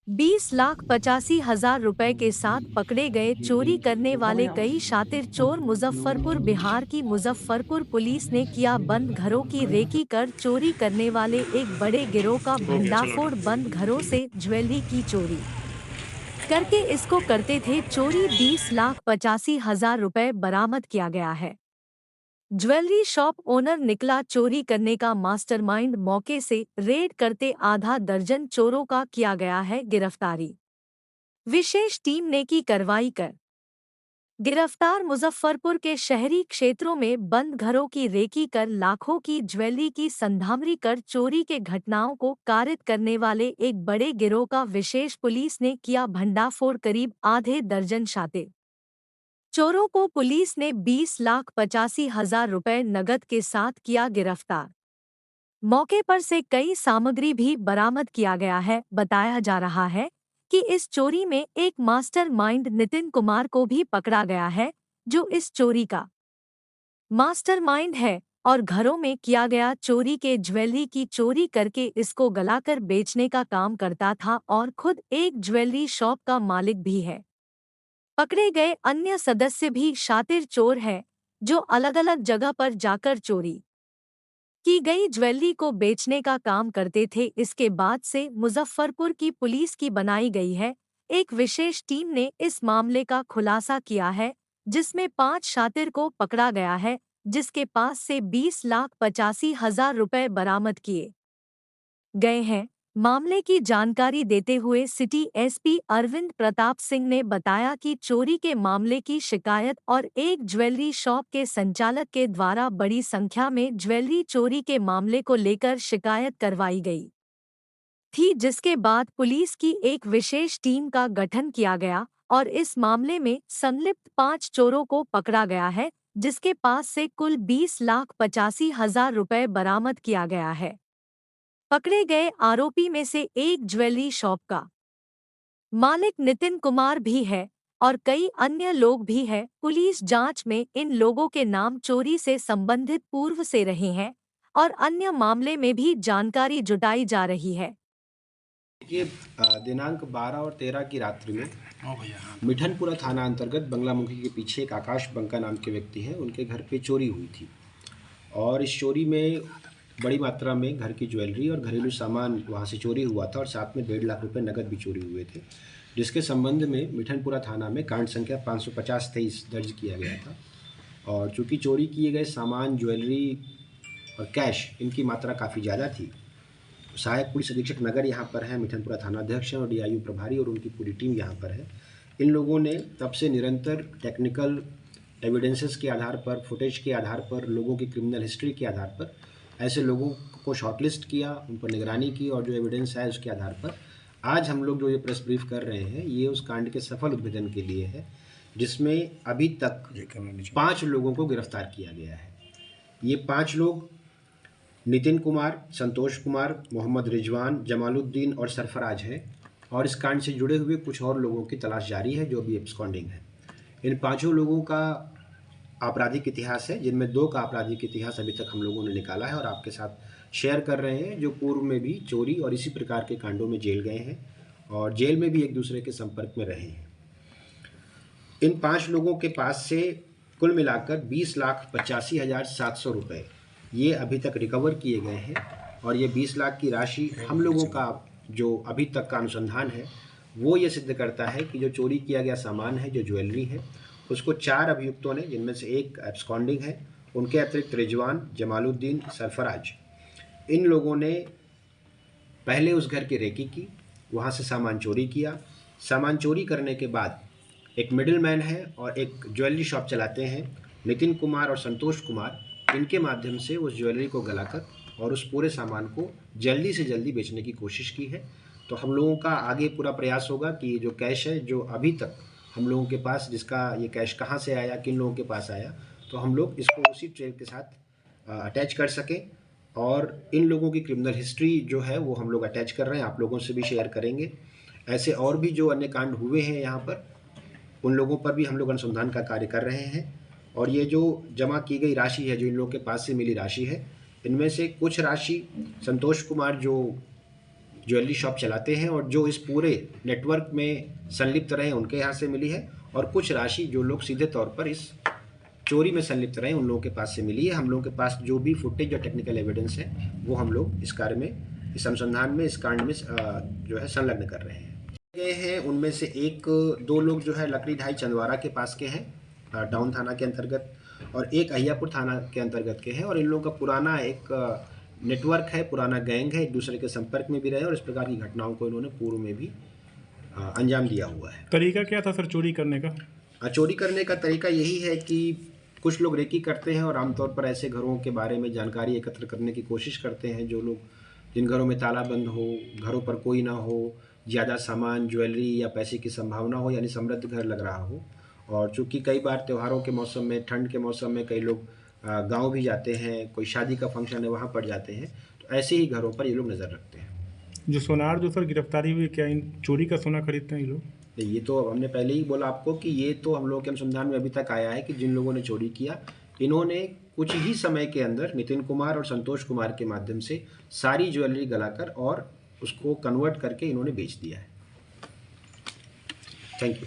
20,85,000 रुपए के साथ पकड़े गए चोरी करने वाले कई शातिर चोर। मुजफ्फरपुर बिहार की मुजफ्फरपुर पुलिस ने किया बंद घरों की रेकी कर चोरी करने वाले एक बड़े गिरोह का ओके, चलो भंडाफोड़। डन। बंद घरों से ज्वेलरी की चोरी करके इसको करते थे चोरी। 20,85,000 रुपए बरामद किया गया है। ज्वेलरी शॉप ओनर निकला चोरी करने का मास्टरमाइंड। मौके से रेड करते आधा दर्जन चोरों का किया गया है गिरफ्तारी। विशेष टीम ने की कार्रवाई कर गिरफ्तार। मुजफ्फरपुर के शहरी क्षेत्रों में बंद घरों की रेकी कर लाखों की ज्वेलरी की संधामरी कर चोरी के घटनाओं को कारित करने वाले एक बड़े गिरोह का विशेष पुलिस ने किया भंडाफोड़। करीब आधे दर्जन शातिर चोरों को पुलिस ने 20,85,000 रुपए नकद के साथ किया गिरफ्तार। मौके पर से कई सामग्री भी बरामद किया गया है। बताया जा रहा है कि इस चोरी में एक मास्टरमाइंड नितिन कुमार को भी पकड़ा गया है, जो इस चोरी का मास्टरमाइंड है और घरों में किया गया चोरी के ज्वेलरी की चोरी करके इसको गलाकर बेचने का काम करता था और खुद एक ज्वेलरी शॉप का मालिक भी है। पकड़े गए अन्य सदस्य भी शातिर चोर हैं, जो अलग-अलग जगह पर जाकर चोरी की गई ज्वेलरी को बेचने का काम करते थे। इसके बाद से मुजफ्फरपुर की पुलिस की बनाई गई है एक विशेष टीम ने इस मामले का खुलासा किया है, जिसमें 5 शातिर को पकड़ा गया है, जिसके पास से 20,85,000 रुपए बरामद किए गए हैं। मामले की जानकारी देते हुए सिटी एसपी अरविंद प्रताप सिंह ने बताया कि चोरी के मामले की शिकायत और एक ज्वेलरी शॉप के संचालक के द्वारा बड़ी संख्या में ज्वेलरी चोरी के मामले को लेकर शिकायत करवाई गई थी, जिसके बाद पुलिस की एक विशेष टीम का गठन किया गया और इस मामले में संलिप्त 5 चोरों को पकड़ा गया है, जिसके पास से कुल 20,85,000 रुपए बरामद किया गया है। पकड़े गए आरोपी में से एक ज्वेलरी शॉप का मालिक नितिन कुमार भी है और कई अन्य लोग भी हैं। पुलिस जांच में इन लोगों के नाम चोरी से संबंधित पूर्व से रहे हैं और अन्य मामले में भी जानकारी जुटाई जा रही है। ये दिनांक 12 और 13 की रात्रि में ओ भैया, हाँ। मिठनपुरा थाना अंतर्गत बंगलामुखी के पीछे एक आकाश बंका नाम के व्यक्ति हैं, उनके घर पे चोरी हुई थी। और इस चोरी में बड़ी मात्रा में घर की ज्वेलरी और घरेलू सामान वहाँ से चोरी हुआ था और साथ में 1.5 लाख रुपए नकद भी चोरी हुए थे, जिसके संबंध में मिठनपुरा थाना में कांड संख्या 550-23 दर्ज किया गया था। और चूँकि चोरी किए गए सामान, ज्वेलरी और कैश, इनकी मात्रा काफ़ी ज़्यादा थी, सहायक पुलिस अधीक्षक नगर यहाँ पर हैं, मिठनपुरा थानाध्यक्ष हैं और डीआईयू प्रभारी और उनकी पूरी टीम यहाँ पर है। इन लोगों ने तब से निरंतर टेक्निकल एविडेंसेस के आधार पर, फुटेज के आधार पर, लोगों की क्रिमिनल हिस्ट्री के आधार पर ऐसे लोगों को शॉर्टलिस्ट किया, उन पर निगरानी की और जो एविडेंस है उसके आधार पर आज हम लोग जो ये प्रेस ब्रीफ कर रहे हैं, ये उस कांड के सफल उद्भेदन के लिए है, जिसमें अभी तक 5 लोगों को गिरफ्तार किया गया है। ये 5 लोग नितिन कुमार, संतोष कुमार, मोहम्मद रिजवान, जमालुद्दीन और सरफराज हैं और इस कांड से जुड़े हुए कुछ और लोगों की तलाश जारी है जो अभी एब्सकॉन्डिंग है। इन 5 लोगों का आपराधिक इतिहास है, जिनमें 2 का आपराधिक इतिहास अभी तक हम लोगों ने निकाला है और आपके साथ शेयर कर रहे हैं, जो पूर्व में भी चोरी और इसी प्रकार के कांडों में जेल गए हैं और जेल में भी एक दूसरे के संपर्क में रहे हैं। इन 5 लोगों के पास से कुल मिलाकर 20,85,700 रुपये ये अभी तक रिकवर किए गए हैं और ये 20 लाख की राशि हम लोगों का जो अभी तक का अनुसंधान है वो ये सिद्ध करता है कि जो चोरी किया गया सामान है, जो ज्वेलरी है, उसको 4 अभियुक्तों ने, जिनमें से एक एब्सकॉन्डिंग है, उनके अतिरिक्त रिजवान, जमालुद्दीन, सरफराज, इन लोगों ने पहले उस घर की रेकी की, वहाँ से सामान चोरी किया। सामान चोरी करने के बाद एक मिडिल मैन है और एक ज्वेलरी शॉप चलाते हैं नितिन कुमार और संतोष कुमार, इनके माध्यम से उस ज्वेलरी को गलाकर और उस पूरे सामान को जल्दी से जल्दी बेचने की कोशिश की है। तो हम लोगों का आगे पूरा प्रयास होगा कि जो कैश है, जो अभी तक हम लोगों के पास, जिसका ये कैश कहाँ से आया, किन लोगों के पास आया, तो हम लोग इसको उसी ट्रेल के साथ अटैच कर सकें और इन लोगों की क्रिमिनल हिस्ट्री जो है वो हम लोग अटैच कर रहे हैं, आप लोगों से भी शेयर करेंगे। ऐसे और भी जो अन्य कांड हुए हैं यहाँ पर, उन लोगों पर भी हम लोग अनुसंधान का कार्य कर रहे हैं और ये जो जमा की गई राशि है, जो इन लोगों के पास से मिली राशि है, इनमें से कुछ राशि संतोष कुमार जो ज्वेलरी शॉप चलाते हैं और जो इस पूरे नेटवर्क में संलिप्त रहे उनके यहाँ से मिली है, और कुछ राशि जो लोग सीधे तौर पर इस चोरी में संलिप्त रहे उन लोगों के पास से मिली है। हम लोगों के पास जो भी फुटेज और टेक्निकल एविडेंस है वो हम लोग इस कार्य में, इस अनुसंधान में, इस कांड में जो है संलग्न कर रहे हैं। उनमें से दो लोग जो है लकड़ी ढाई चंदवारा के पास के हैं, डाउन थाना के अंतर्गत, और एक अहियापुर थाना के अंतर्गत के हैं। और इन लोगों का पुराना एक नेटवर्क है, पुराना गैंग है, एक दूसरे के संपर्क में भी रहे और इस प्रकार की घटनाओं को इन्होंने पूर्व में भी अंजाम दिया हुआ है। तरीका क्या था सर चोरी करने का? चोरी करने का तरीका यही है कि कुछ लोग रेकी करते हैं और आमतौर पर ऐसे घरों के बारे में जानकारी एकत्र करने की कोशिश करते हैं जो लोग, जिन घरों में ताला बंद हो, घरों पर कोई ना हो, ज़्यादा सामान, ज्वेलरी या पैसे की संभावना हो, यानी समृद्ध घर लग रहा हो। और चूँकि कई बार त्योहारों के मौसम में, ठंड के मौसम में कई लोग गांव भी जाते हैं, कोई शादी का फंक्शन है वहाँ पर जाते हैं, तो ऐसे ही घरों पर ये लोग नज़र रखते हैं। जो सोनार जो सर गिरफ्तारी हुई, क्या इन चोरी का सोना खरीदते हैं ये लोग? ये तो हमने पहले ही बोला आपको कि ये तो हम लोगों के अनुसंधान में अभी तक आया है कि जिन लोगों ने चोरी किया, इन्होंने कुछ ही समय के अंदर नितिन कुमार और संतोष कुमार के माध्यम से सारी ज्वेलरी गलाकर और उसको कन्वर्ट करके इन्होंने बेच दिया है। Thank you.